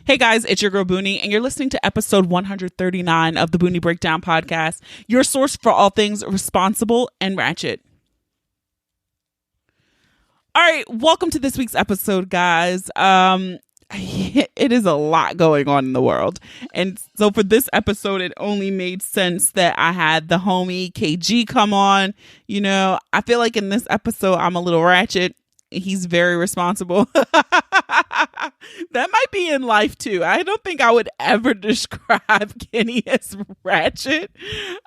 Hey guys, it's your girl Boonie, and you're listening to episode 139 of the Boonie Breakdown podcast, your source for all things responsible and ratchet. All right, welcome to this week's episode, guys. It is a lot going on in the world, and so for this episode, it only made sense that I had the homie KG come on. You know, I feel like in this episode, I'm a little ratchet. He's very responsible. That might be in life too. I don't think I would ever describe Kenny as ratchet.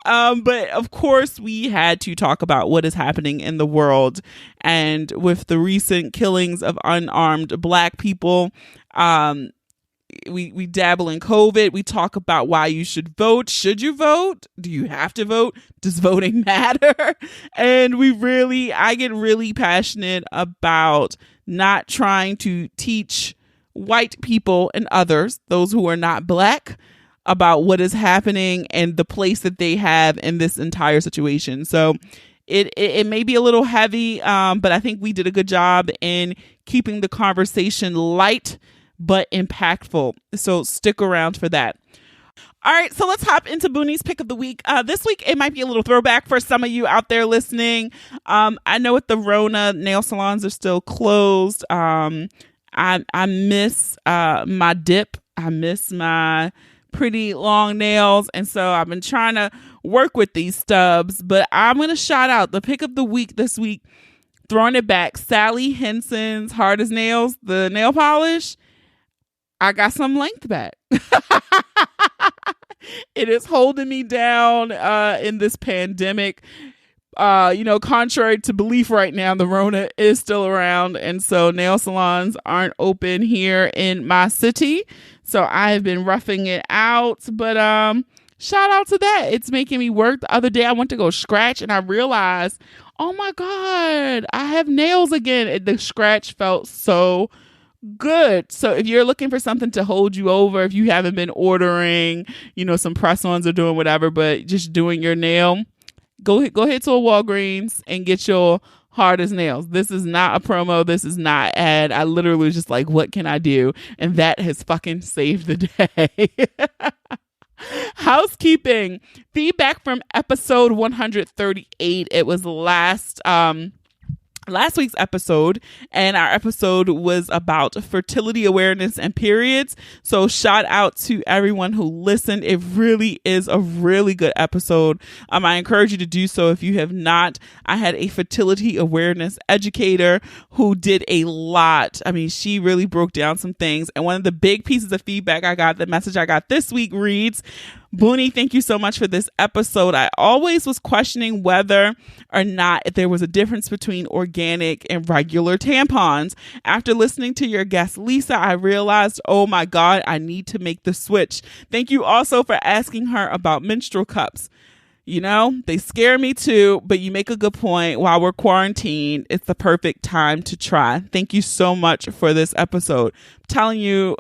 But of course, we had to talk about what is happening in the world. And with the recent killings of unarmed Black people, we dabble in COVID. We talk about why you should vote. Should you vote? Do you have to vote? Does voting matter? And I get really passionate about not trying to teach white people and others, those who are not Black, about what is happening and the place that they have in this entire situation. So it may be a little heavy, but I think we did a good job in keeping the conversation light but impactful. So stick around for that. All right, so let's hop into Boonie's pick of the week. This week, it might be a little throwback for some of you out there listening. I know with the Rona, nail salons are still closed. I miss my dip. I miss my pretty long nails. And so I've been trying to work with these stubs. But I'm going to shout out the pick of the week this week, throwing it back, Sally Henson's Hard as Nails, the nail polish. I got some length back. It is holding me down in this pandemic. Contrary to belief right now, the Rona is still around. And so nail salons aren't open here in my city. So I have been roughing it out. But shout out to that. It's making me work. The other day I went to go scratch and I realized, oh my God, I have nails again. The scratch felt so good. So if you're looking for something to hold you over, if you haven't been ordering, some press-ons or doing whatever, but just doing your nail, go ahead to a Walgreens and get your Hard as Nails. This is not a promo. This is not ad. I literally was just like, what can I do? And that has fucking saved the day. Housekeeping. Feedback from episode 138. It was last week's episode, and our episode was about fertility awareness and periods. So shout out to everyone who listened. It really is a really good episode. I encourage you to do so if you have not. I had a fertility awareness educator who did a lot. She really broke down some things. And one of the big pieces of feedback I got, the message I got this week reads, Boonie, thank you so much for this episode. I always was questioning whether or not there was a difference between organic and regular tampons. After listening to your guest, Lisa, I realized, oh my God, I need to make the switch. Thank you also for asking her about menstrual cups. They scare me too, but you make a good point. While we're quarantined, it's the perfect time to try. Thank you so much for this episode. I'm telling you,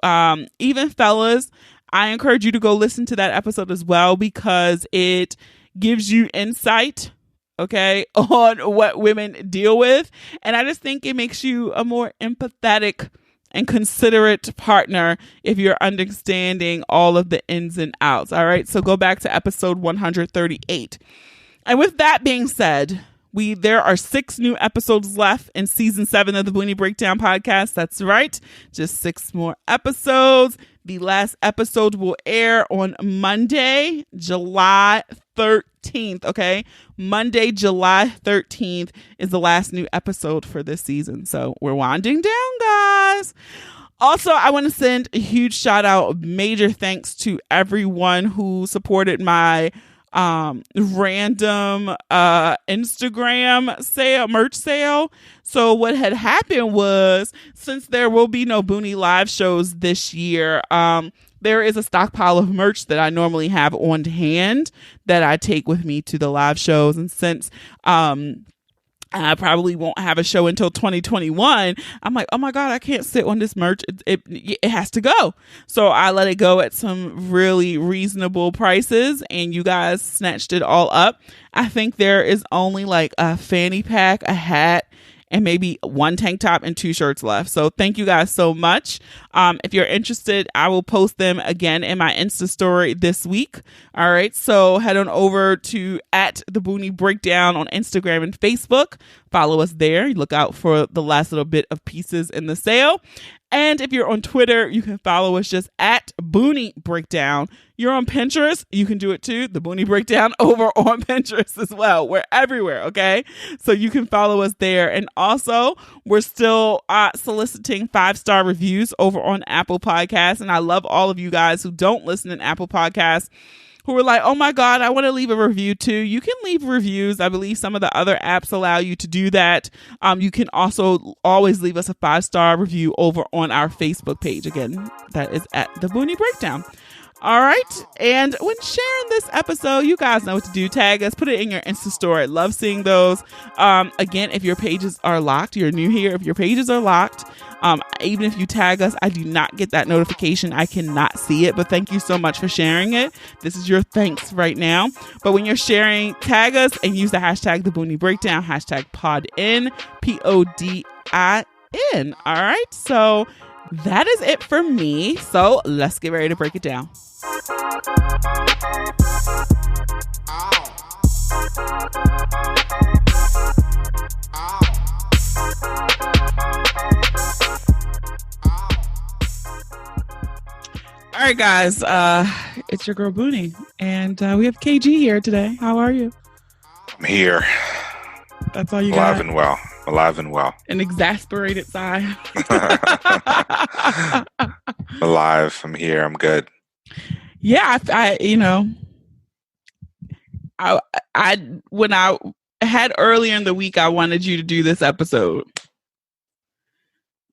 even fellas, I encourage you to go listen to that episode as well, because it gives you insight, on what women deal with. And I just think it makes you a more empathetic and considerate partner if you're understanding all of the ins and outs. All right. So go back to episode 138. And with that being said, there are 6 new episodes left in season 7 of the Boonie Breakdown podcast. That's right. Just 6 more episodes. The last episode will air on Monday, July 13th. Okay. Monday, July 13th is the last new episode for this season. So we're winding down, guys. Also, I want to send a huge shout out, major thanks to everyone who supported my random Instagram sale, merch sale. So what had happened was, since there will be no Boonie live shows this year, there is a stockpile of merch that I normally have on hand that I take with me to the live shows. And since I probably won't have a show until 2021, I'm like, oh my God, I can't sit on this merch. It has to go. So I let it go at some really reasonable prices, and you guys snatched it all up. I think there is only like a fanny pack, a hat, and maybe one tank top and 2 shirts left. So thank you guys so much. If you're interested, I will post them again in my Insta story this week. All right. So head on over to @the Boonie Breakdown on Instagram and Facebook. Follow us there. Look out for the last little bit of pieces in the sale. And if you're on Twitter, you can follow us just @Boonie Breakdown. You're on Pinterest, you can do it too. The Boonie Breakdown over on Pinterest as well. We're everywhere, okay? So you can follow us there. And also, we're still soliciting 5-star reviews over on Apple Podcasts. And I love all of you guys who don't listen in Apple Podcasts, who are like, oh my God, I want to leave a review too. You can leave reviews. I believe some of the other apps allow you to do that. You can also always leave us a 5-star review over on our Facebook page. Again, that is @the Boonie Breakdown. All right. And when sharing this episode, you guys know what to do. Tag us, put it in your Insta story. I love seeing those. Again, if your pages are locked, you're new here. If your pages are locked, even if you tag us, I do not get that notification. I cannot see it, but thank you so much for sharing it. This is your thanks right now. But when you're sharing, tag us and use the hashtag The Boonie Breakdown, hashtag PODIN, PODIN. All right. So that is it for me. So let's get ready to break it down. All right, guys, it's your girl Boonie, and we have KG here today. How are you? I'm here. That's all you Alive got? and well. Alive and well. An exasperated sigh. Alive. I'm here. I'm good. Yeah, I when I had earlier in the week, I wanted you to do this episode.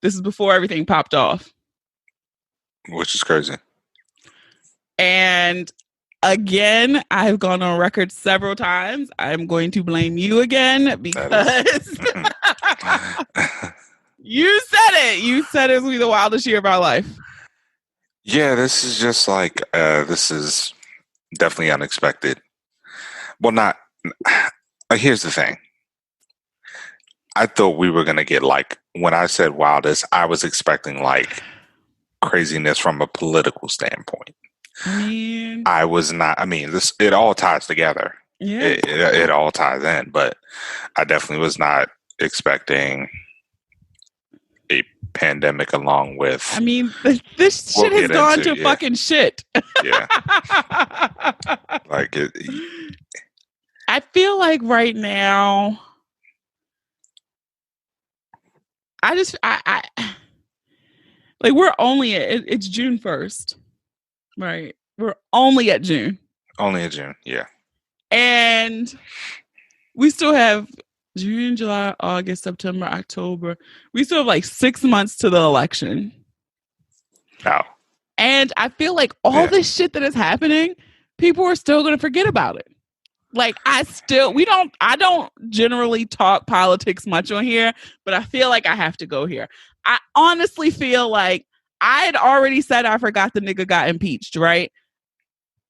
This is before everything popped off. Which is crazy. And again, I've gone on record several times. I'm going to blame you again because you said it. You said it would be the wildest year of our life. Yeah, this is just like, this is definitely unexpected. Well, not, here's the thing. I thought we were going to get like, when I said wildest, I was expecting like craziness from a political standpoint. I was not, it all ties together. Yeah. It all ties in, but I definitely was not expecting a pandemic along with. This shit has gone to fucking shit. Yeah. Like it. I feel like right now, we're only it's June 1st, right? We're only at June. Only at June, yeah. And we still have June, July, August, September, October. We still have like 6 months to the election. Oh. And I feel like all this shit that is happening, people are still going to forget about it. Like I don't generally talk politics much on here, but I feel like I have to go here. I honestly feel like I had already said I forgot the nigga got impeached, right?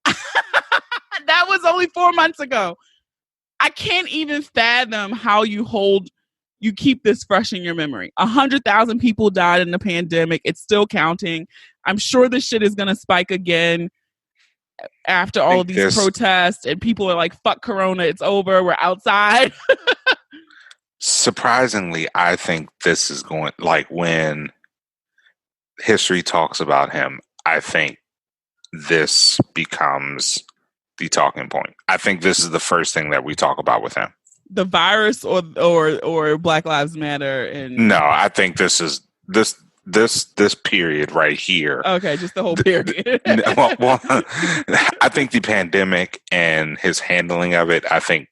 That was only 4 months ago. I can't even fathom how you keep this fresh in your memory. 100,000 people died in the pandemic. It's still counting. I'm sure this shit is going to spike again after all of these protests and people are like, fuck Corona, it's over, we're outside. Surprisingly, I think this is going, like when history talks about him, I think this becomes the talking point. I think this is the first thing that we talk about with him. The virus or Black Lives Matter? No, I think this is this period right here. Okay, just the whole period. well, I think the pandemic and his handling of it, I think,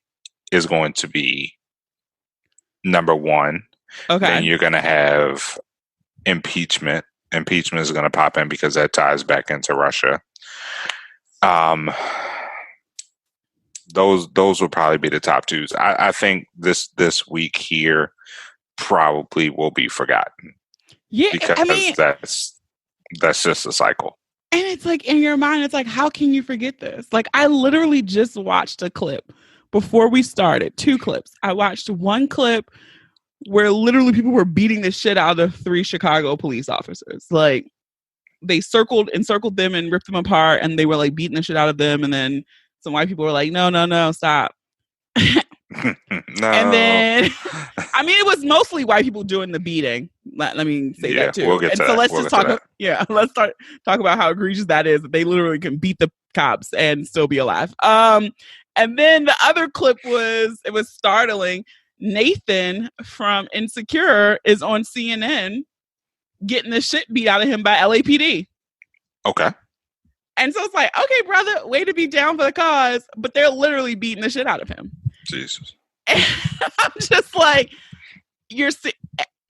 is going to be number one. Okay. Then you're going to have impeachment. Impeachment is going to pop in because that ties back into Russia. Those will probably be the top twos. I think this week here probably will be forgotten. Yeah, because that's just a cycle. And it's like in your mind, it's like, how can you forget this? Like I literally just watched a clip before we started. 2 clips. I watched one clip where literally people were beating the shit out of 3 Chicago police officers. Like, they encircled them and ripped them apart, and they were like beating the shit out of them. And then some white people were like, no, stop. No. And then, I mean, it was mostly white people doing the beating. Let me say that too. We'll get to so that. let's just talk. Let's talk about how egregious that is. That they literally can beat the cops and still be alive. And then the other clip was startling. Nathan from Insecure is on CNN getting the shit beat out of him by LAPD. Okay. And so it's like, okay, brother, way to be down for the cause, but they're literally beating the shit out of him. Jesus. And I'm just like,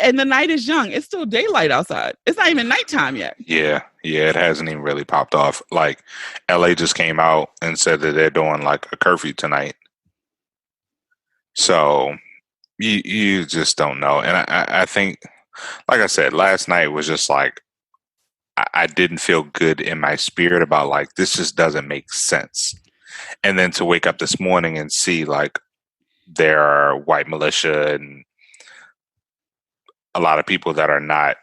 and the night is young. It's still daylight outside. It's not even nighttime yet. Yeah, it hasn't even really popped off. Like, LA just came out and said that they're doing like a curfew tonight. So you just don't know. And I think, like I said, last night was just like, I didn't feel good in my spirit about like, this just doesn't make sense. And then to wake up this morning and see like there are white militia and a lot of people that are not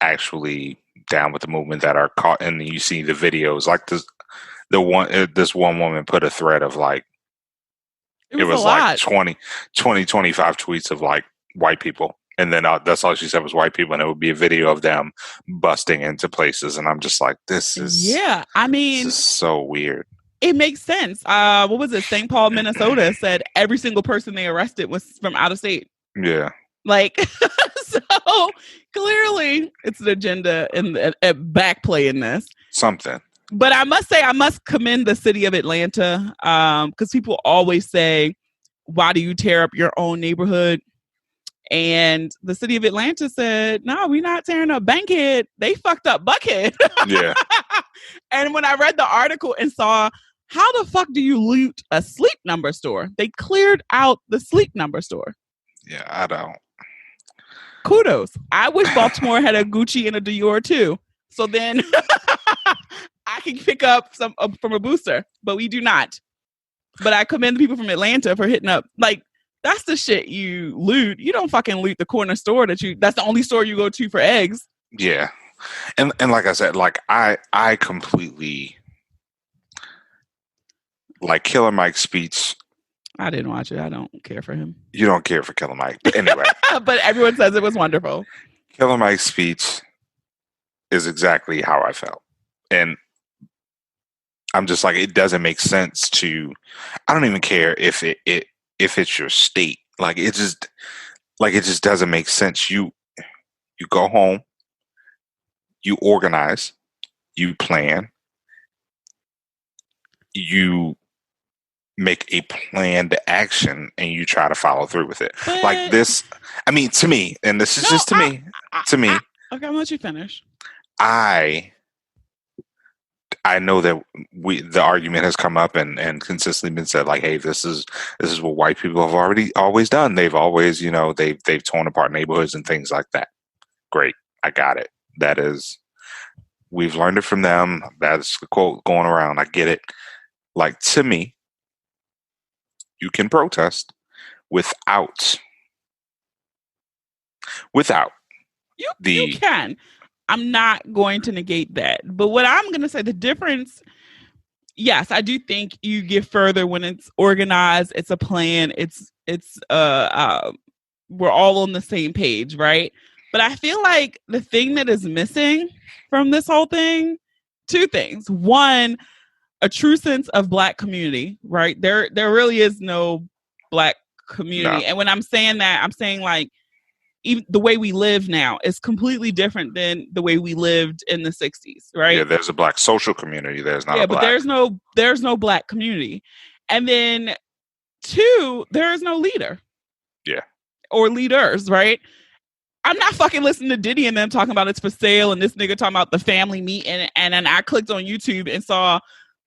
actually down with the movement that are caught, and you see the videos like this one woman put a thread of like it was like 20 25 tweets of like white people, and then that's all she said was white people, and it would be a video of them busting into places, and I'm just like, this is so weird. It makes sense. What was it? St. Paul, Minnesota said every single person they arrested was from out of state. Yeah. Like, so clearly it's an agenda and a backplay in this. Something. But I must say, I must commend the city of Atlanta, because people always say, why do you tear up your own neighborhood? And the city of Atlanta said, no, we're not tearing up Bankhead. They fucked up Buckhead. Yeah. And when I read the article and saw, how the fuck do you loot a Sleep Number store? They cleared out the Sleep Number store. Yeah, I don't. Kudos. I wish Baltimore had a Gucci and a Dior too. So then I can pick up some from a booster, but we do not. But I commend the people from Atlanta for hitting up. Like, that's the shit you loot. You don't fucking loot the corner store that's the only store you go to for eggs. Yeah. And like I said, like I completely like Killer Mike's speech. I didn't watch it. I don't care for him. You don't care for Killer Mike. But anyway. But everyone says it was wonderful. Killer Mike's speech is exactly how I felt. And I'm just like, it doesn't make sense I don't even care if it's your state. Like, it just doesn't make sense. You go home, you organize, you plan, you make a planned action, and you try to follow through with it. But, like this, I mean, to me, and this is just to me. Okay, I'm gonna let you finish. I know that the argument has come up and consistently been said, like, hey, this is what white people have always done. They've always, they've torn apart neighborhoods and things like that. Great. I got it. We've learned it from them. That's the quote going around. I get it. Like, to me, you can protest without you can. I'm not going to negate that. But what I'm going to say, the difference, yes, I do think you get further when it's organized, it's a plan, it's we're all on the same page, right? But I feel like the thing that is missing from this whole thing, 2 things. One, a true sense of Black community, right? There really is no Black community. No. And when I'm saying that, I'm saying like, even the way we live now is completely different than the way we lived in the 60s, right? Yeah, there's a Black social community. There's not a Black. But there's no Black community. And then 2, there is no leader. Yeah. Or leaders, right? I'm not fucking listening to Diddy and them talking about it's for sale and this nigga talking about the family meeting, and then I clicked on YouTube and saw,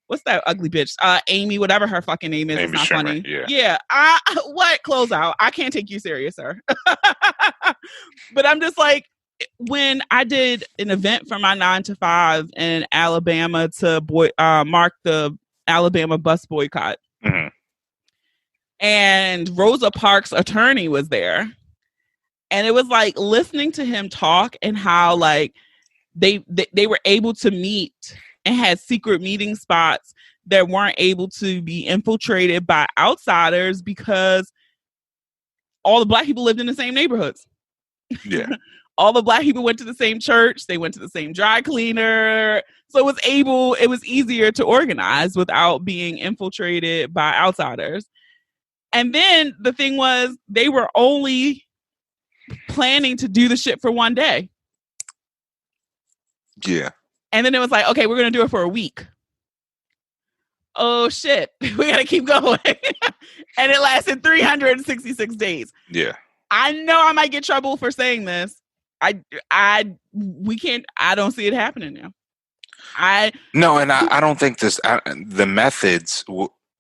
what's that ugly bitch? Amy, whatever her fucking name is. Amy it's not Schumer, funny. Yeah. What? Close out. I can't take you serious, sir. But I'm just like, when I did an event for my 9-to-5 in Alabama to mark the Alabama bus boycott, mm-hmm. and Rosa Parks' attorney was there, And it was like listening to him talk and how like they were able to meet and had secret meeting spots that weren't able to be infiltrated by outsiders because all the Black people lived in the same neighborhoods. Yeah. All the Black people went to the same church. They went to the same dry cleaner. So it was easier to organize without being infiltrated by outsiders. And then the thing was, they were only planning to do the shit for one day. Yeah. And then it was like, okay, we're going to do it for a week. Oh shit, we got to keep going. And it lasted 366 days. Yeah. I know I might get trouble for saying this. We can't, I don't see it happening now. I don't think the methods,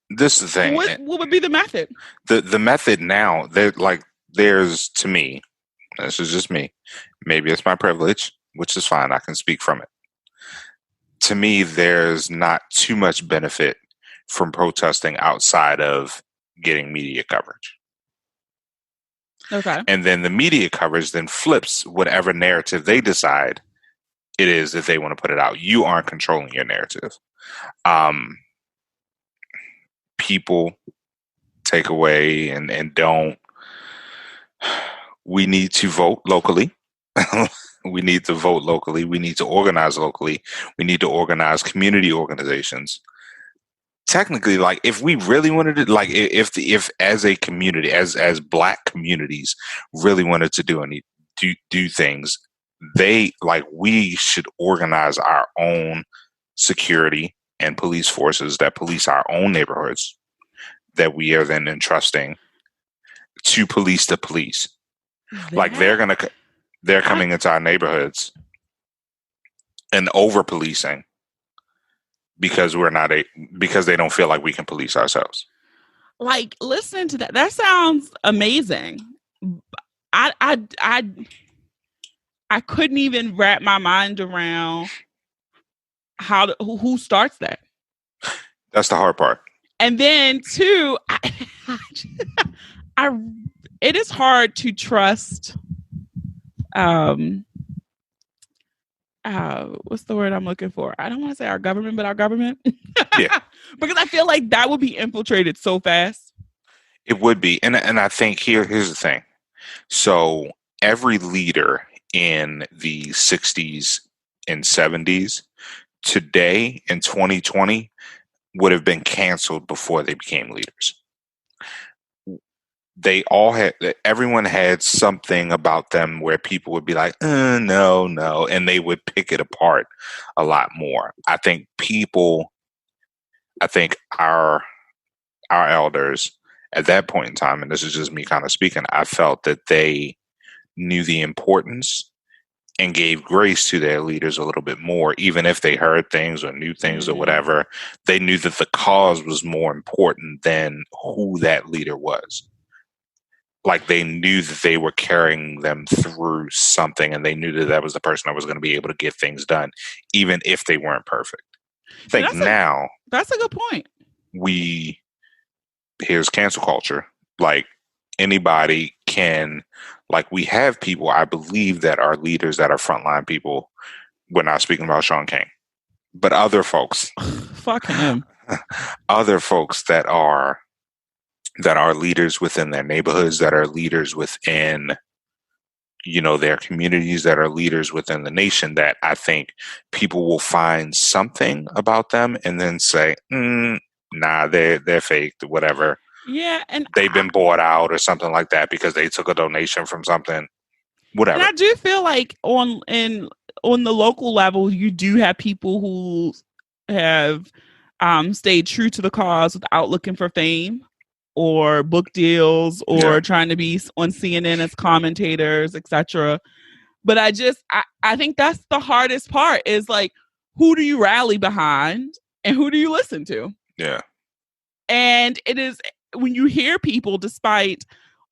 this is the thing. What would be the method? The method now, there's, to me, this is just me, maybe it's my privilege, which is fine, I can speak from it. To me, there's not too much benefit from protesting outside of getting media coverage. Okay. And then the media coverage then flips whatever narrative they decide it is that they want to put it out. You aren't controlling your narrative. People take away and don't. We need to vote locally. We need to vote locally. We need to organize locally. We need to organize community organizations. Technically, like if we really wanted to, like if as a community, as Black communities really wanted to do things, we should organize our own security and police forces that police our own neighborhoods that we are then entrusting to police the police. Like they're coming into our neighborhoods and over policing because because they don't feel like we can police ourselves. Like, listen to that. That sounds amazing. I couldn't even wrap my mind around who starts that. That's the hard part. And then two, it is hard to trust. What's the word I'm looking for? I don't want to say our government, but our government. Yeah. Because I feel like that would be infiltrated so fast. It would be. And I think here's the thing. So every leader in the 60s and 70s today in 2020 would have been canceled before they became leaders. Everyone had something about them where people would be like, no, and they would pick it apart a lot more. I think our elders at that point in time, and this is just me kind of speaking, I felt that they knew the importance and gave grace to their leaders a little bit more, even if they heard things or knew things or whatever. They knew that the cause was more important than who that leader was. Like they knew that they were carrying them through something, and they knew that was the person that was going to be able to get things done, even if they weren't perfect. I think that's a good point. Here's cancel culture. Like anybody can, like we have people, I believe, that are leaders that are frontline people. We're not speaking about Sean King, but other folks. Fuck him. Other folks that are leaders within their neighborhoods, that are leaders within, their communities, that are leaders within the nation, that I think people will find something about them and then say, nah, they're fake, whatever. Yeah, and they've been bought out or something like that because they took a donation from something, whatever. And I do feel like on the local level, you do have people who have stayed true to the cause without looking for fame or book deals or trying to be on CNN as commentators, etc. But I think that's the hardest part is like, who do you rally behind and who do you listen to? Yeah. And it is when you hear people, despite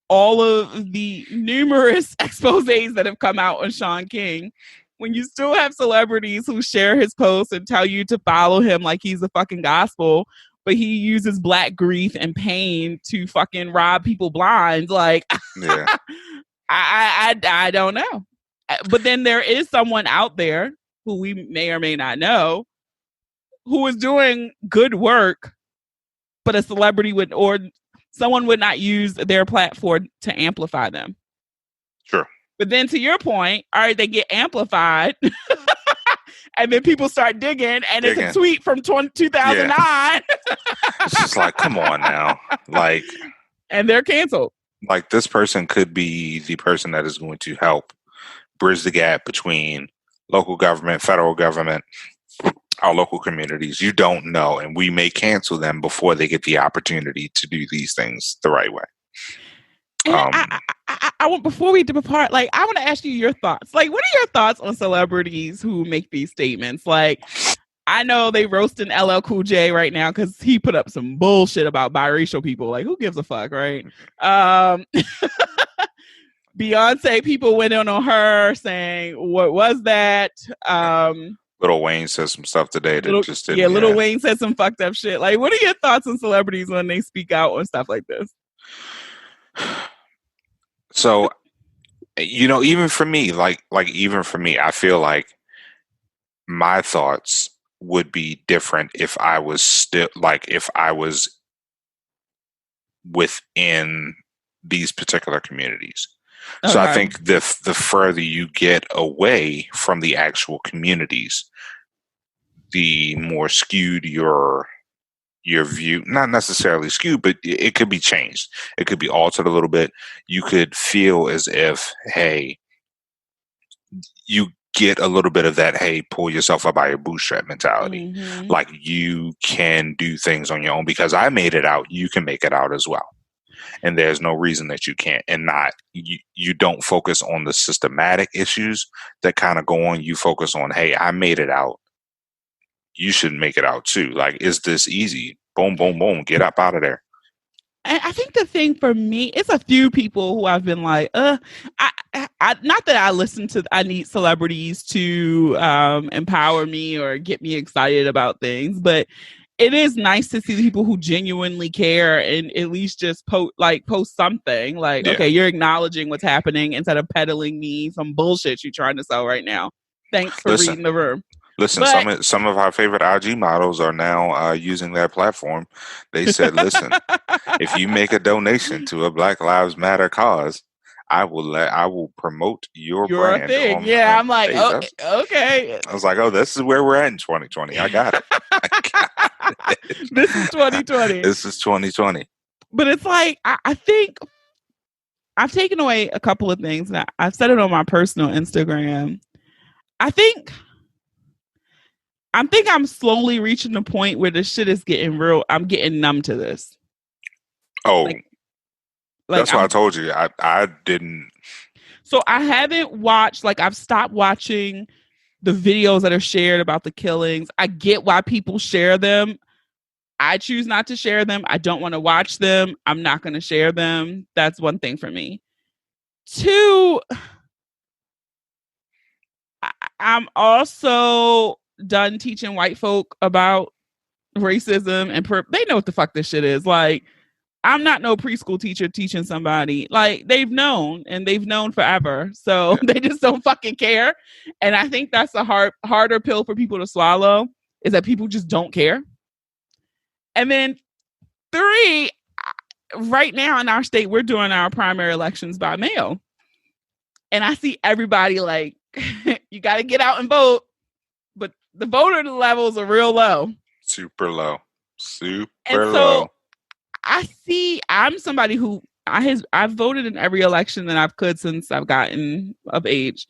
all of the numerous exposés that have come out on Sean King, when you still have celebrities who share his posts and tell you to follow him like he's the fucking gospel, but he uses Black grief and pain to fucking rob people blind. Like, I don't know. But then there is someone out there who we may or may not know who is doing good work, but a celebrity would or someone would not use their platform to amplify them. Sure. But then to your point, all right, they get amplified. And then people start digging, and it's a tweet from 2009. Yeah. It's just like, come on now. Like, and they're canceled. Like, this person could be the person that is going to help bridge the gap between local government, federal government, our local communities. You don't know, and we may cancel them before they get the opportunity to do these things the right way. I want, before we depart, like, I want to ask you your thoughts. Like, what are your thoughts on celebrities who make these statements? Like, I know they roasting LL Cool J right now because he put up some bullshit about biracial people. Like, who gives a fuck, right? Beyonce, people went on her saying, what was that? Lil Wayne said some stuff today that just didn't. Yeah, Lil Wayne said some fucked up shit. Like, what are your thoughts on celebrities when they speak out on stuff like this? So, even for me, I feel like my thoughts would be different if I was within these particular communities. Okay. So I think the further you get away from the actual communities, the more skewed your view, not necessarily skewed, but it could be changed. It could be altered a little bit. You could feel as if, hey, you get a little bit of that, hey, pull yourself up by your bootstrap mentality. Mm-hmm. Like, you can do things on your own because I made it out. You can make it out as well. And there's no reason that you can't. And you don't focus on the systematic issues that kind of go on. You focus on, hey, I made it out. You should make it out too. Like, is this easy? Boom, boom, boom. Get up out of there. I think the thing for me, it's a few people who I've been like, not that I need celebrities to empower me or get me excited about things, but it is nice to see people who genuinely care and at least just post something like, yeah. Okay, you're acknowledging what's happening instead of peddling me some bullshit you're trying to sell right now. Thanks for reading the room. Listen, some of our favorite IG models are now using that platform. They said, listen, if you make a donation to a Black Lives Matter cause, I will promote your brand. Thing. Yeah, I'm like, okay. I was like, this is where we're at in 2020. I got it. This is 2020. This is 2020. But it's like, I think I've taken away a couple of things. And I've said it on my personal Instagram. I think I'm slowly reaching the point where this shit is getting real. I'm getting numb to this. Oh, that's why I told you. I didn't. So I haven't watched, I've stopped watching the videos that are shared about the killings. I get why people share them. I choose not to share them. I don't want to watch them. I'm not going to share them. That's one thing for me. Two, I'm also done teaching white folk about racism and they know what the fuck this shit is. Like, I'm not no preschool teacher teaching somebody. Like, they've known forever. So they just don't fucking care. And I think that's a harder pill for people to swallow, is that people just don't care. And then 3, right now in our state, we're doing our primary elections by mail. And I see everybody like, you got to get out and vote. But the voter levels are real low. Super low. And so I'm somebody who I've voted in every election that I've could since I've gotten of age.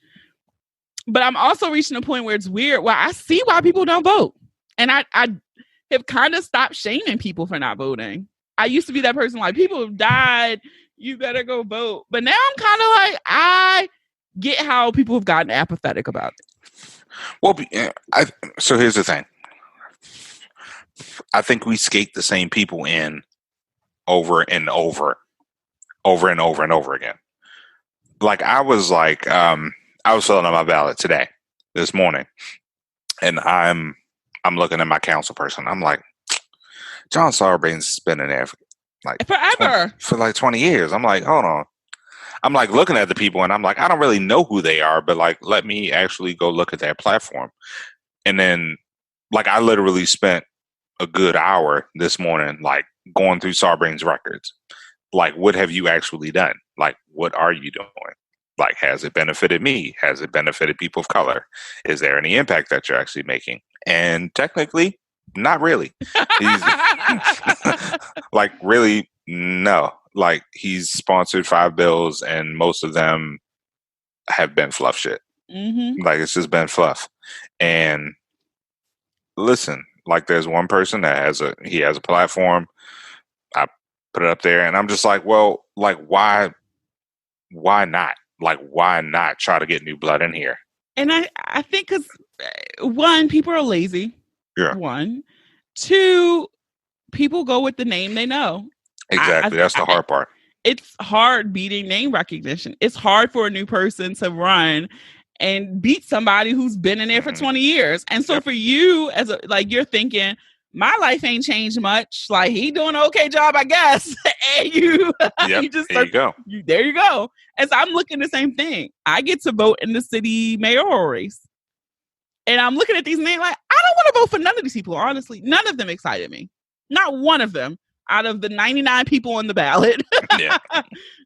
But I'm also reaching a point where it's weird. Well, I see why people don't vote. And I have kind of stopped shaming people for not voting. I used to be that person like, people have died, you better go vote. But now I'm kind of like, I get how people have gotten apathetic about it. Well, so here's the thing. I think we skate the same people in over and over again. Like, I was filling out my ballot this morning, and I'm looking at my council person. I'm like, John Sarbanes has been in there for forever, for 20 years. I'm like, hold on. I'm like looking at the people and I'm like, I don't really know who they are, but like, let me actually go look at their platform. And then like, I literally spent a good hour this morning, like going through Sarbanes records. Like, what have you actually done? Like, what are you doing? Like, has it benefited me? Has it benefited people of color? Is there any impact that you're actually making? And technically, not really. He's like, really, no. Like, he's sponsored 5 bills, and most of them have been fluff shit. Mm-hmm. Like, it's just been fluff. And listen, like, there's one person that has a platform. I put it up there, and I'm just like, well, like, why not? Like, why not try to get new blood in here? And I think because, one, people are lazy. Yeah. 1. 2, people go with the name they know. Exactly. That's the hard part. It's hard beating name recognition. It's hard for a new person to run and beat somebody who's been in there for 20 years. And so for you, you're thinking, my life ain't changed much. Like, he doing an okay job, I guess. And you just there you go. There you go. And so I'm looking the same thing. I get to vote in the city mayoral race. And I'm looking at these names like, I don't want to vote for none of these people, honestly. None of them excited me. Not one of them. Out of the 99 people on the ballot,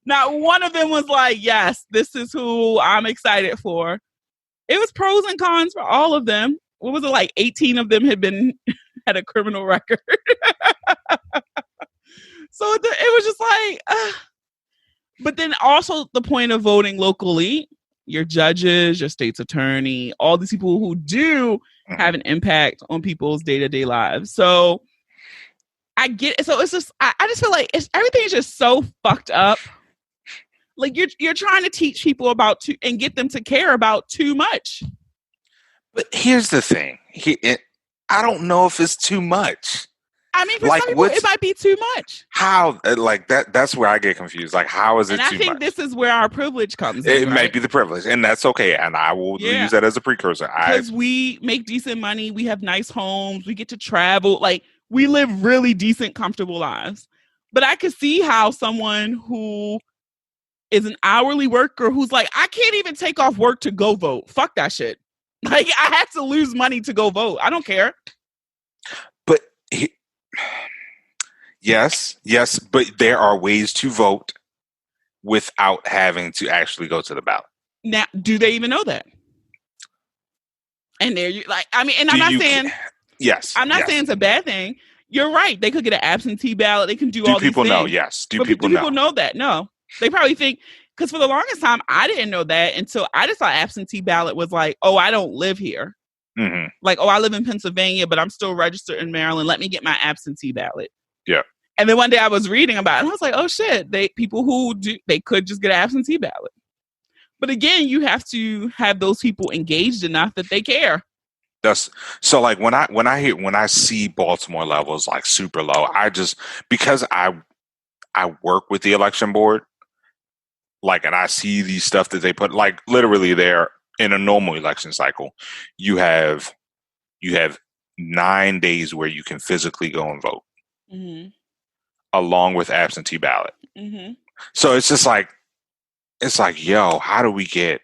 not one of them was like, yes, this is who I'm excited for. It was pros and cons for all of them. What was it, like 18 of them had a criminal record? So it was just like, but then also the point of voting locally, your judges, your state's attorney, all these people who do have an impact on people's day-to-day lives. So I get it. So it's just, I just feel like everything is just so fucked up. Like, you're trying to teach people and get them to care about too much. But here's the thing. I don't know if it's too much. I mean, for some people, it might be too much. How? Like, that's where I get confused. Like, how is it too much? And I think this is where our privilege comes in. It may be the privilege, and that's okay. And I will use that as a precursor. Because we make decent money. We have nice homes. We get to travel. Like, we live really decent, comfortable lives. But I could see how someone who is an hourly worker who's like, I can't even take off work to go vote. Fuck that shit. Like, I have to lose money to go vote. I don't care. But yes, but there are ways to vote without having to actually go to the ballot. Now, do they even know that? And there you like, I mean, and I'm not saying it's a bad thing. You're right. They could get an absentee ballot. They can do all these things. Do people know? Yes. Do people know that? No. They probably think, because for the longest time, I didn't know that until I just thought absentee ballot was like, oh, I don't live here. Mm-hmm. Like, oh, I live in Pennsylvania, but I'm still registered in Maryland. Let me get my absentee ballot. Yeah. And then one day I was reading about it, and I was like, oh shit, people who do, they could just get an absentee ballot. But again, you have to have those people engaged enough that they care. So like when I see Baltimore levels like super low, because I work with the election board, like, and I see these stuff that they put, like, literally there in a normal election cycle, you have 9 days where you can physically go and vote, along with absentee ballot. Mm-hmm. So it's just like, yo, how do we get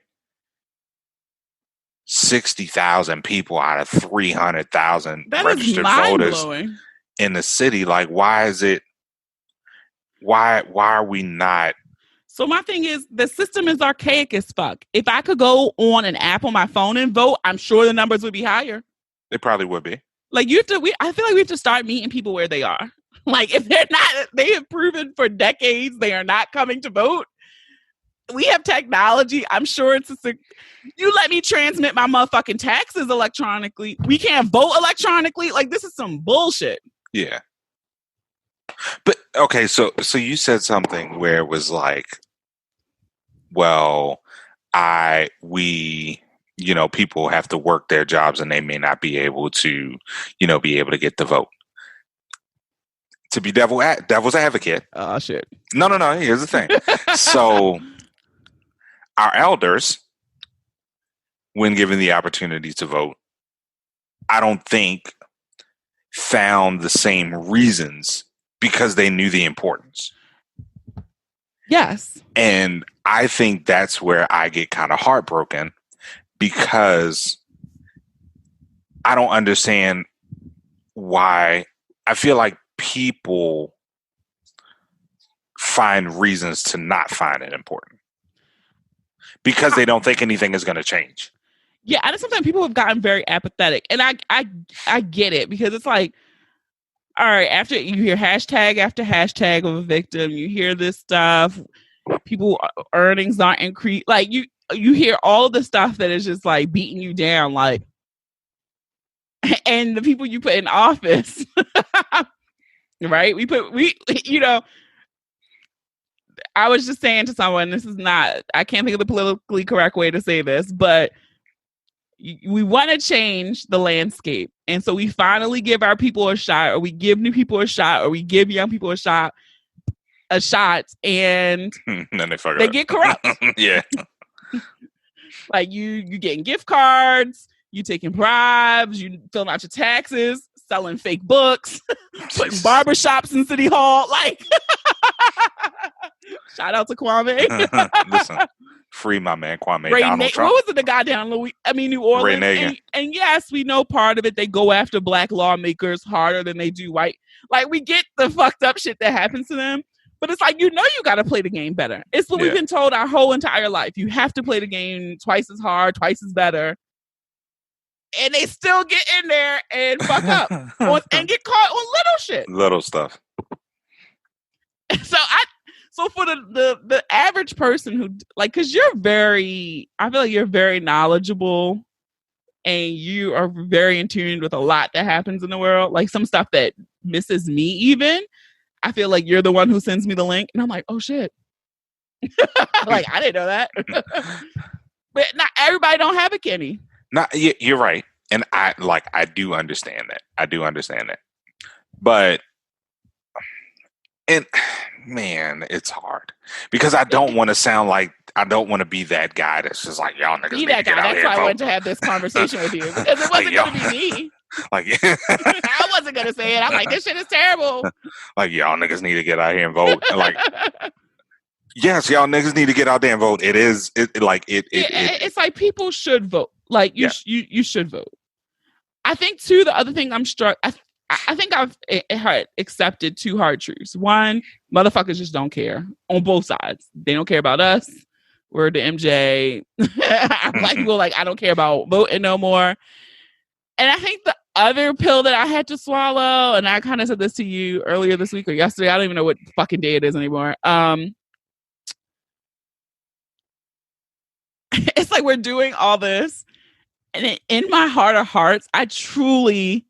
60,000 people out of 300,000 registered voters in the city? Like, why are we not? So my thing is, the system is archaic as fuck. If I could go on an app on my phone and vote, I'm sure the numbers would be higher. They probably would be. Like, I feel like we have to start meeting people where they are. Like, if they're not, they have proven for decades they are not coming to vote. We have technology. I'm sure you let me transmit my motherfucking taxes electronically. We can't vote electronically. Like, this is some bullshit. Yeah. But okay, so you said something where it was like, well, people have to work their jobs and they may not be able to, get the vote. To be devil's advocate. Oh, shit. No. Here's the thing. So our elders, when given the opportunity to vote, I don't think found the same reasons because they knew the importance. Yes. And I think that's where I get kind of heartbroken, because I don't understand why. I feel like people find reasons to not find it important because they don't think anything is going to change. Yeah, and sometimes people have gotten very apathetic, and I get it, because it's like, all right, after you hear hashtag after hashtag of a victim, you hear this stuff, people earnings not increase, like you hear all the stuff that is just like beating you down, like, and the people you put in office, right? I was just saying to someone, this is not, I can't think of the politically correct way to say this, but we want to change the landscape. And so we finally give our people a shot, or we give new people a shot, or we give young people a shot, and then they get corrupt. Yeah. Like you getting gift cards, you taking bribes, you filling out your taxes, selling fake books, putting barbershops in City Hall. Like, shout out to Kwame. Listen, free my man Kwame Donald Trump. What was it, the guy down New Orleans? And yes, we know part of it, they go after black lawmakers harder than they do white. Like, we get the fucked up shit that happens to them. But it's like, you got to play the game better. It's what we've been told our whole entire life. You have to play the game twice as hard, twice as better. And they still get in there and fuck up and get caught on little shit. Little stuff. So for the average person who, like, because I feel like you're very knowledgeable and you are very in tune with a lot that happens in the world. Like, some stuff that misses me even. I feel like you're the one who sends me the link, and I'm like, oh shit. Like, I didn't know that. But not everybody don't have it, Kenny. You're right. And I do understand that. But, and man, it's hard, because I don't want to sound like, I don't want to be that guy that's just like, y'all niggas need to get out here. That's why I wanted to have this conversation with you, because it wasn't going to be me. Like, I wasn't gonna say it. I'm like, this shit is terrible. Like, y'all niggas need to get out here and vote. And like, yes, y'all niggas need to get out there and vote. It's like, people should vote. Like, you should vote. I think too, the other thing I'm struck, I think I've accepted two hard truths. One, motherfuckers just don't care on both sides. They don't care about us. We're the MJ. Black people, like, I don't care about voting no more. And I think the other pill that I had to swallow, and I kind of said this to you earlier this week or yesterday, I don't even know what fucking day it is anymore. It's like, we're doing all this, and in my heart of hearts, I truly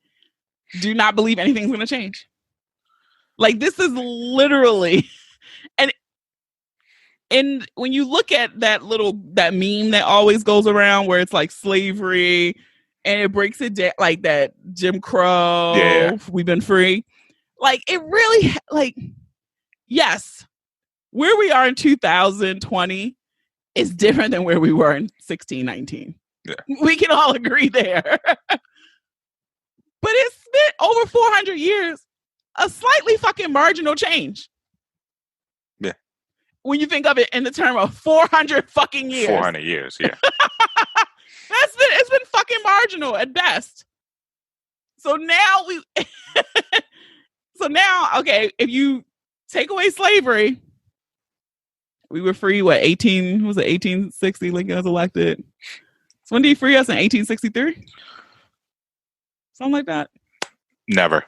do not believe anything's going to change. Like, this is literally, and when you look at that meme that always goes around where it's like slavery, and it breaks it down, like that Jim Crow, we've been free. Like, it really, like, yes, where we are in 2020 is different than where we were in 1619. Yeah. We can all agree there. But it's been over 400 years, a slightly fucking marginal change. Yeah. When you think of it in the term of 400 fucking years. 400 years, yeah. It's been fucking marginal at best. So now okay, if you take away slavery, we were free, 1860, Lincoln was elected. So when did he free us, in 1863? Something like that? Never.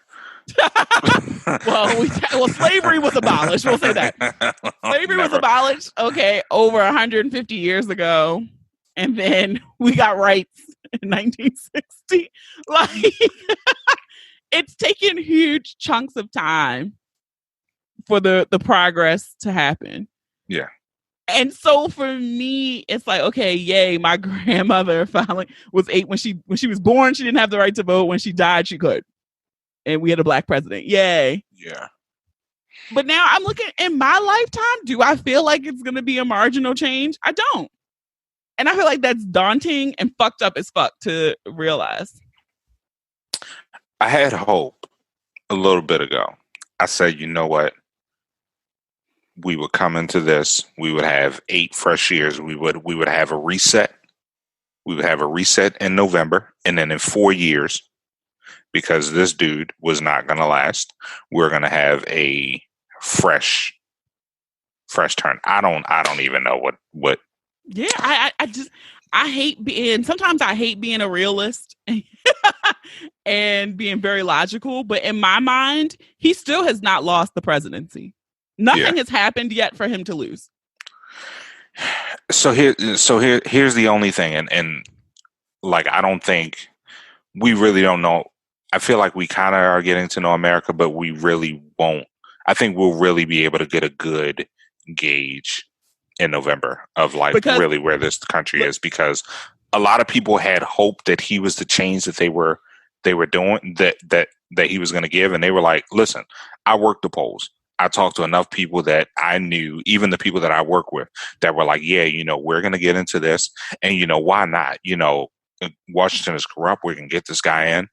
Well, slavery was abolished. We'll say that. Slavery was abolished, okay, over 150 years ago. And then we got rights in 1960. Like, it's taken huge chunks of time for the progress to happen. Yeah. And so for me, it's like, okay, yay, my grandmother finally was 8 when she was born. She didn't have the right to vote. When she died, she could. And we had a black president. Yay. Yeah. But now I'm looking, in my lifetime, do I feel like it's going to be a marginal change? I don't. And I feel like that's daunting and fucked up as fuck to realize. I had hope a little bit ago. I said, you know what? we would come into this. We would have 8 fresh years. We would have a reset. We would have a reset in November, and then in 4 years, because this dude was not going to last, we're going to have a fresh turn. I don't even know what. Yeah, sometimes I hate being a realist and being very logical, but in my mind, he still has not lost the presidency. Nothing has happened yet for him to lose. So here's the only thing, and like, I don't think we really don't know. I feel like we kind of are getting to know America, but we really won't. I think we'll really be able to get a good gauge in November of really where this country is, because a lot of people had hoped that he was the change that they were doing, that he was going to give, and they were like, listen, I worked the polls. I talked to enough people that I knew, even the people that I work with, that were like, yeah, we're going to get into this, and why not? Washington is corrupt. We can get this guy in.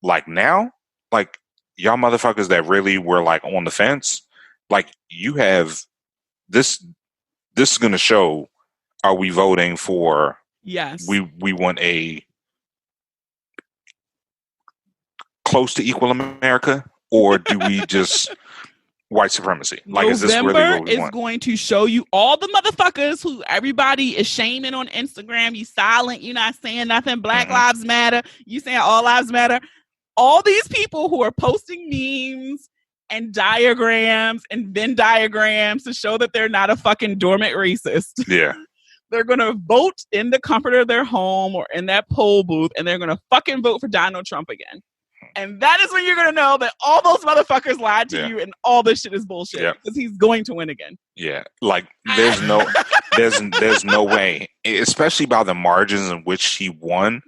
Like, now, like, y'all motherfuckers that really were like on the fence, like, you have this is going to show, are we voting for, yes, we want a close to equal America, or do we just white supremacy? Like, November is this really what we want? Going to show you all the motherfuckers who everybody is shaming on Instagram. You silent, you're not saying nothing. Black Lives Matter. You saying all lives matter. All these people who are posting memes and diagrams and Venn diagrams to show that they're not a fucking dormant racist. Yeah. They're going to vote in the comfort of their home or in that poll booth, and they're going to fucking vote for Donald Trump again. And that is when you're going to know that all those motherfuckers lied to you and all this shit is bullshit, because he's going to win again. Yeah. Like, there's no way, especially by the margins in which he won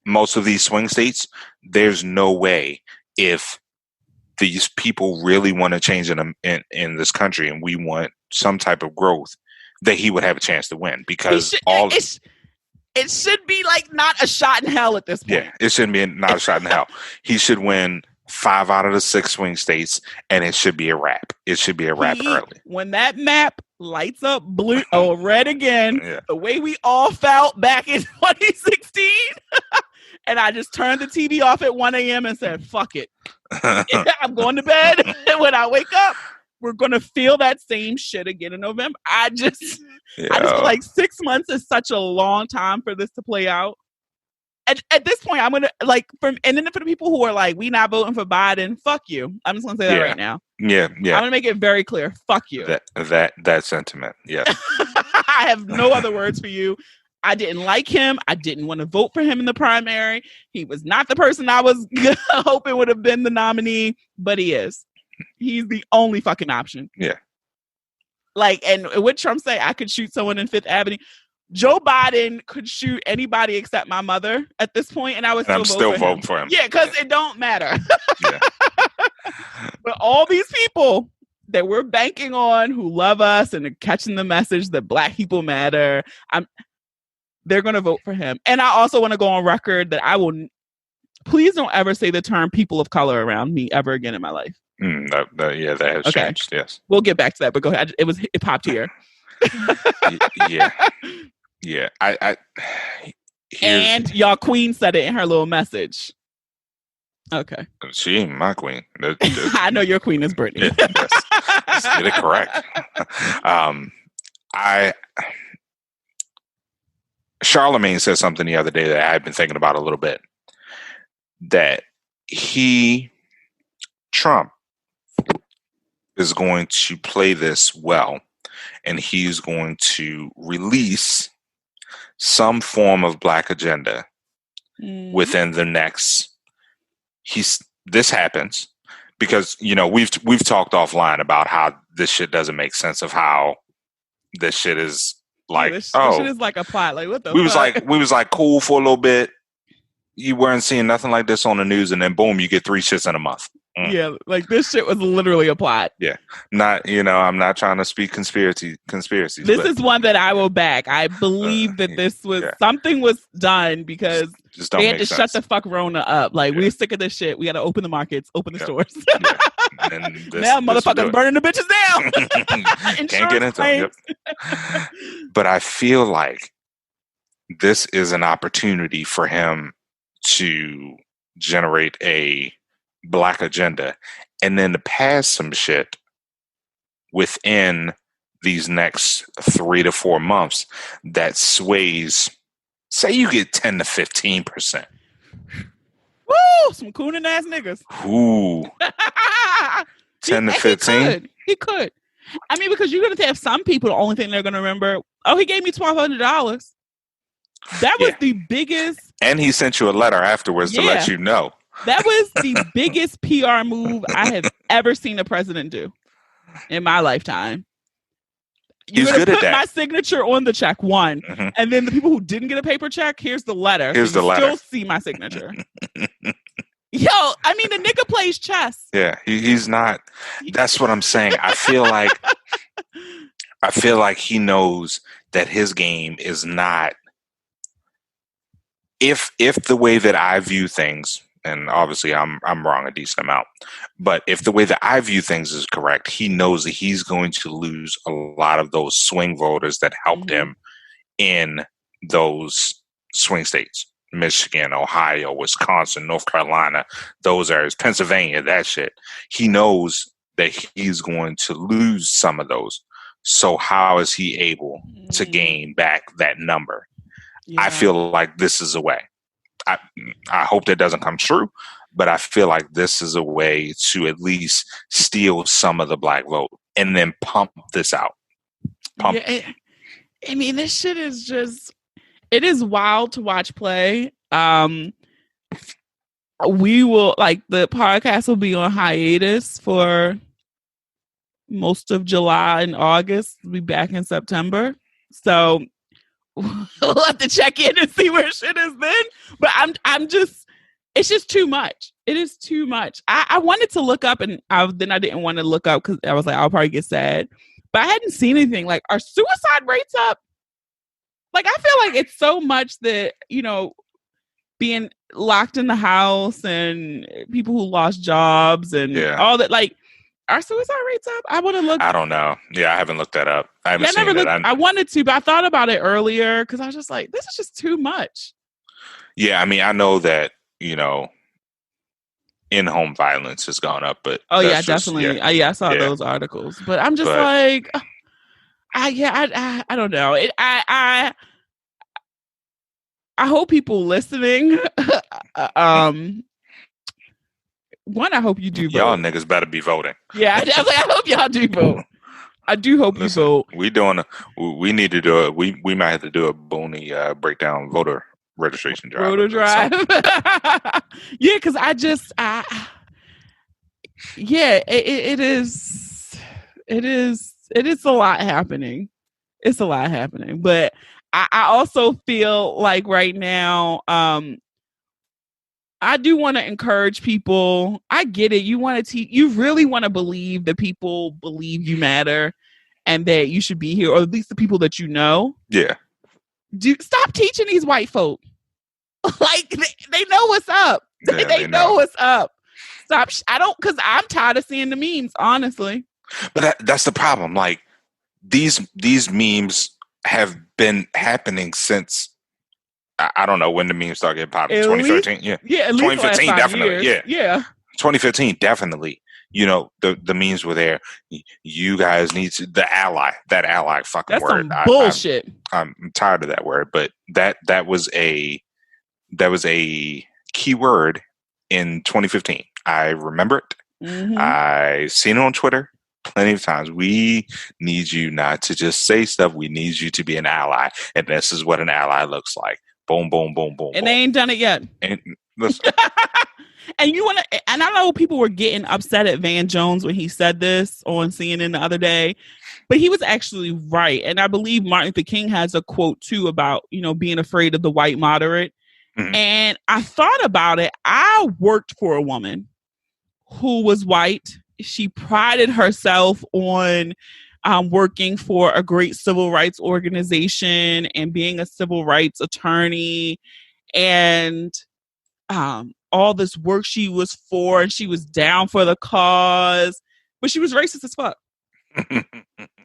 most of these swing states. There's no way, if these people really want to change in this country and we want some type of growth, that he would have a chance to win, because it should be like not a shot in hell at this point. Yeah, it shouldn't be not a shot in hell. He should win 5 out of the 6 swing states, and it should be a wrap. It should be a wrap early. When that map lights up blue or red again, the way we all felt back in 2016, and I just turned the TV off at 1 a.m. and said, fuck it. I'm going to bed. And when I wake up, we're going to feel that same shit again in November. I just feel like 6 months is such a long time for this to play out. At this point, I'm going to, and then for the people who are like, we not voting for Biden, fuck you. I'm just going to say that right now. Yeah. I'm going to make it very clear. Fuck you. That sentiment. Yeah. I have no other words for you. I didn't like him. I didn't want to vote for him in the primary. He was not the person I was hoping would have been the nominee, but he is. He's the only fucking option. Yeah. And what Trump say, I could shoot someone in Fifth Avenue. Joe Biden could shoot anybody except my mother at this point, and I would still vote for him. Yeah, because it don't matter. Yeah. But all these people that we're banking on, who love us and are catching the message that Black people matter, they're going to vote for him. And I also want to go on record that I will. Please don't ever say the term "people of color" around me ever again in my life. That has changed. Yes, we'll get back to that. But go ahead. It popped here. Yeah. And y'all queen said it in her little message. Okay. She ain't my queen. I know your queen is Brittany. Let's get it correct. Charlemagne said something the other day that I've been thinking about a little bit. That Trump is going to play this well, and he's going to release some form of Black agenda within the next. This happens because we've talked offline about how this shit doesn't make sense, of how this shit is like. This shit is like a plot. Like, what the? We was like cool for a little bit. You weren't seeing nothing like this on the news, and then boom, you get 3 shits in a month. Yeah, like this shit was literally a plot. Yeah. I'm not trying to speak conspiracies. This is one that I will back. I believe that this was something was done because just they had to shut the fuck Rona up. Like, we're sick of this shit. We got to open the markets, open the stores. Now motherfuckers burning the bitches down. Can't get into them. But I feel like this is an opportunity for him to generate a black agenda and then to pass some shit within these next 3 to 4 months that sways, say you get 10 to 15%. Woo! Some cooning ass niggas. Ooh. 10 to 15? He could. I mean, because you're going to have some people, the only thing they're going to remember, he gave me $1,200. That was the biggest. And he sent you a letter afterwards to let you know. That was the biggest PR move I have ever seen a president do in my lifetime. He's good at that. My signature on the check, one. Mm-hmm. And then the people who didn't get a paper check, here's the letter. Here's the letter. Still see my signature. Yo, I mean, the nigga plays chess. Yeah, he's not. That's what I'm saying. I feel like he knows that his game is not. If the way that I view things, and obviously I'm wrong a decent amount, but if the way that I view things is correct, he knows that he's going to lose a lot of those swing voters that helped him in those swing states. Michigan, Ohio, Wisconsin, North Carolina, those areas, Pennsylvania, that shit. He knows that he's going to lose some of those. So how is he able to gain back that number? Yeah. I feel like this is a way. I hope that doesn't come true, but I feel like this is a way to at least steal some of the black vote and then pump this out. I mean, this shit is just, it is wild to watch play. We will, the podcast will be on hiatus for most of July and August. We'll be back in September. So we'll have to check in and see where shit is then. But it's just too much. It is too much. I wanted to look up and then I didn't want to look up because I was like, I'll probably get sad. But I hadn't seen anything. Like, are suicide rates up? Like, I feel like it's so much that, being locked in the house and people who lost jobs and all that, like, are suicide rates up? I want to look. I don't know. Yeah, I haven't looked that up. I haven't seen it. I wanted to, but I thought about it earlier because I was just like, this is just too much. Yeah, I mean, I know that, in-home violence has gone up, but definitely. I saw those articles, but I'm just like, I don't know. I hope people listening. One, I hope you do vote. Y'all niggas better be voting. Yeah, I hope y'all do vote. I do hope you vote. We need to do it. We might have to do a Boonie breakdown voter registration drive. Voter drive. Yeah, because it is a lot happening. It's a lot happening, but I also feel like right now, I do want to encourage people. I get it. You want to you really want to believe that people believe you matter and that you should be here, or at least the people that you know. Yeah. Stop teaching these white folk. Like, they know what's up. Yeah, they know what's up. Stop. Because I'm tired of seeing the memes, honestly. But that's the problem. Like, these memes have been happening since, I don't know when the memes started getting popular. 2013? Yeah, at least 2015, definitely. Years. Yeah. 2015, definitely. The memes were there. You guys need to, that ally fucking That's word. Some bullshit. I'm tired of that word, but that was a key word in 2015. I remember it. Mm-hmm. I've seen it on Twitter plenty of times. We need you not to just say stuff. We need you to be an ally. And this is what an ally looks like. Boom, boom, boom, boom. And they ain't done it yet. And listen. And I know people were getting upset at Van Jones when he said this on CNN the other day, but he was actually right. And I believe Martin Luther King has a quote too about, being afraid of the white moderate. Mm-hmm. And I thought about it. I worked for a woman who was white. She prided herself on working for a great civil rights organization and being a civil rights attorney, and all this work she was for, and she was down for the cause, but she was racist as fuck.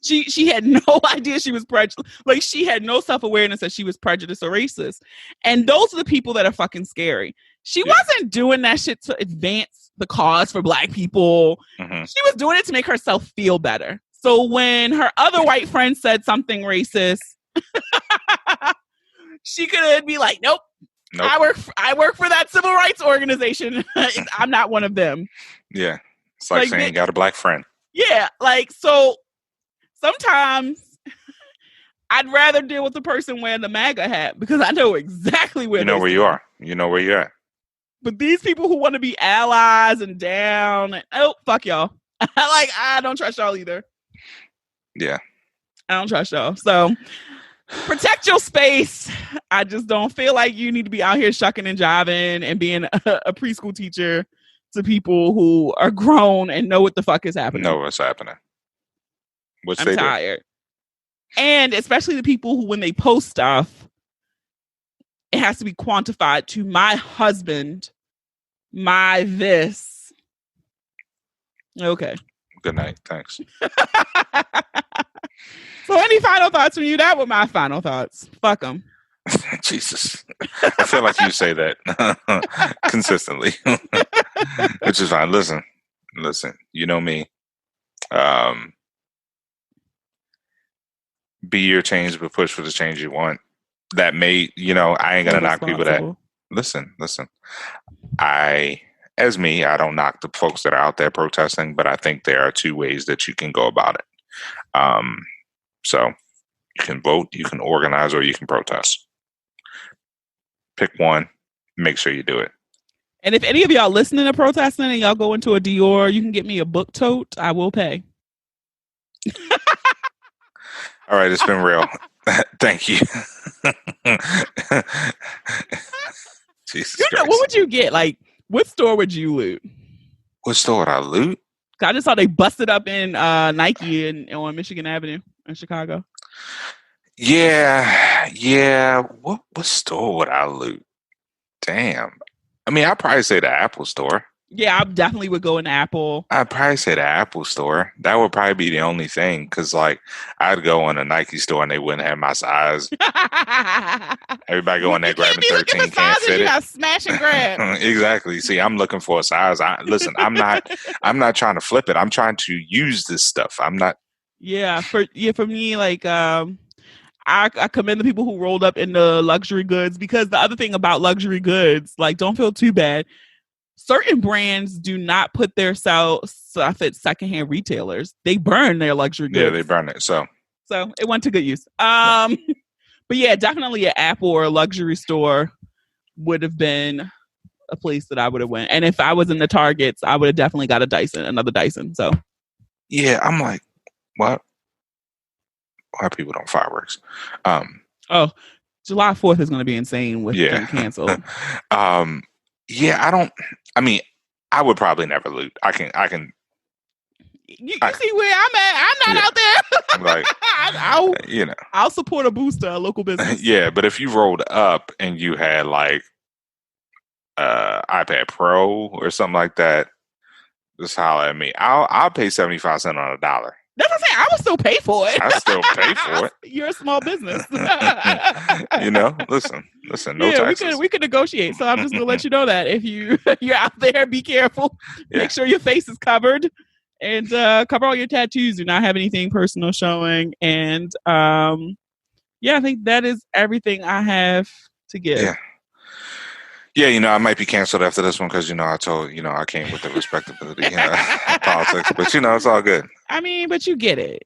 She had no idea she was prejudiced. Like, she had no self-awareness that she was prejudiced or racist. And those are the people that are fucking scary. She wasn't doing that shit to advance the cause for Black people. Mm-hmm. She was doing it to make herself feel better. So when her other white friend said something racist, she could be like, nope. I work for that civil rights organization. I'm not one of them. Yeah. It's like saying you got a Black friend. Yeah. Like, so sometimes I'd rather deal with the person wearing the MAGA hat because I know exactly where you know where you are. You know where you're at. But these people who want to be allies and down, oh, fuck y'all. I don't trust y'all either. Yeah. I don't trust y'all. So protect your space. I just don't feel like you need to be out here shucking and jiving and being a preschool teacher to people who are grown and know what the fuck is happening. Know what's happening. I'm tired. And especially the people who, when they post stuff, it has to be quantified to my husband, my this. Okay. Good night. Thanks. So any final thoughts from you? That were my final thoughts. Fuck them. Jesus. I feel like you say that consistently, which is fine. Listen, you know me. Be your change, but push for the change you want. That may, I ain't gonna knock people that listen. I don't knock the folks that are out there protesting, but I think there are two ways that you can go about it. So you can vote, you can organize, or you can protest. Pick one, make sure you do it. And if any of y'all listening to protesting and y'all go into a Dior, you can get me a book tote. I will pay. All right, it's been real. Thank you. Jesus Christ. What would you get? Like, what store would you loot? What store would I loot? I just saw they busted up in Nike on Michigan Avenue in Chicago. Yeah. What store would I loot? Damn. I mean, I'd probably say the Apple store. Yeah, I definitely would go in Apple. I'd probably say the Apple store. That would probably be the only thing, because I'd go in a Nike store and they wouldn't have my size. Everybody go in there grabbing 13, can't fit it. You have smash and grab. Exactly. See, I'm looking for a size. Listen, I'm not trying to flip it. I'm trying to use this stuff. I'm not. Yeah, for me, like, I commend the people who rolled up in the luxury goods, because the other thing about luxury goods, like, don't feel too bad. Certain brands do not put their stuff at secondhand retailers. They burn their luxury goods. Yeah, they burn it. So it went to good use. But yeah, definitely an Apple or a luxury store would have been a place that I would have went. And if I was in the Targets, I would have definitely got another Dyson. So yeah, I'm like, what? Why people don't fireworks? July 4th is going to be insane with getting canceled. Yeah, I would probably never loot. I can. You see where I'm at? I'm not out there. I'm like, I'll support a booster, a local business. Yeah, but if you rolled up and you had like iPad Pro or something like that, just holler at me. I'll pay 75 cents on a dollar. That's what I'm saying. I would still pay for it. I still pay for it. You're a small business. Listen, no taxes. We could negotiate. So I'm just gonna let you know that if you're out there, be careful. Yeah. Make sure your face is covered, and cover all your tattoos. Do not have anything personal showing. And I think that is everything I have to give. Yeah. Yeah, I might be canceled after this one because, I told, I came with the respectability politics. But, it's all good. I mean, but you get it.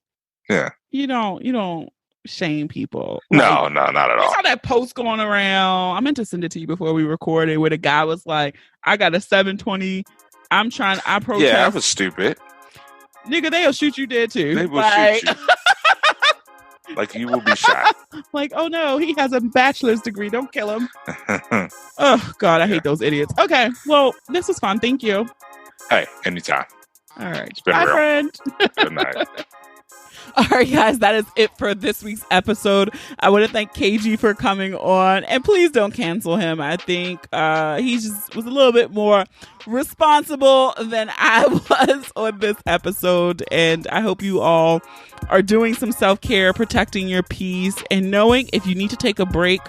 Yeah. You don't shame people. No, not at all. I saw that post going around. I meant to send it to you before we recorded, where the guy was like, I got a 720. I protest. Yeah, that was stupid. Nigga, they'll shoot you dead too. They will shoot you. Like, you will be shot. Like, oh no, he has a bachelor's degree. Don't kill him. Oh God, I hate those idiots. Okay, well, this was fun. Thank you. Hey, anytime. All right. It's been Bye, real. friend. Good night. All right, guys, that is it for this week's episode. I want to thank KG for coming on, and please don't cancel him. I think he just was a little bit more responsible than I was on this episode, and I hope you all are doing some self-care, protecting your peace, and knowing if you need to take a break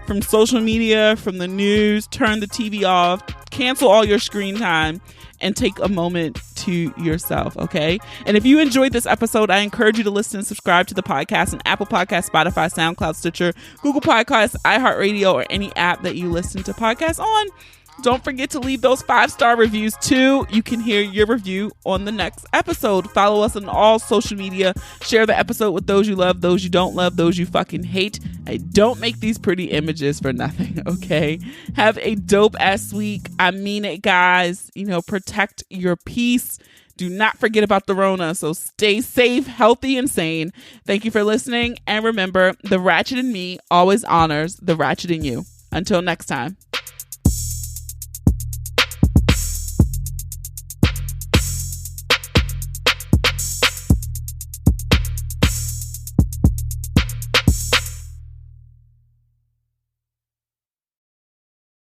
from social media, from the news, turn the TV off, cancel all your screen time, and take a moment to yourself, okay? And if you enjoyed this episode, I encourage you to listen and subscribe to the podcast on Apple Podcasts, Spotify, SoundCloud, Stitcher, Google Podcasts, iHeartRadio, or any app that you listen to podcasts on. Don't forget to leave those 5-star reviews too. You can hear your review on the next episode. Follow us on all social media. Share the episode with those you love, those you don't love, those you fucking hate. I don't make these pretty images for nothing, okay? Have a dope-ass week. I mean it, guys. Protect your peace. Do not forget about the Rona. So stay safe, healthy, and sane. Thank you for listening. And remember, the ratchet in me always honors the ratchet in you. Until next time.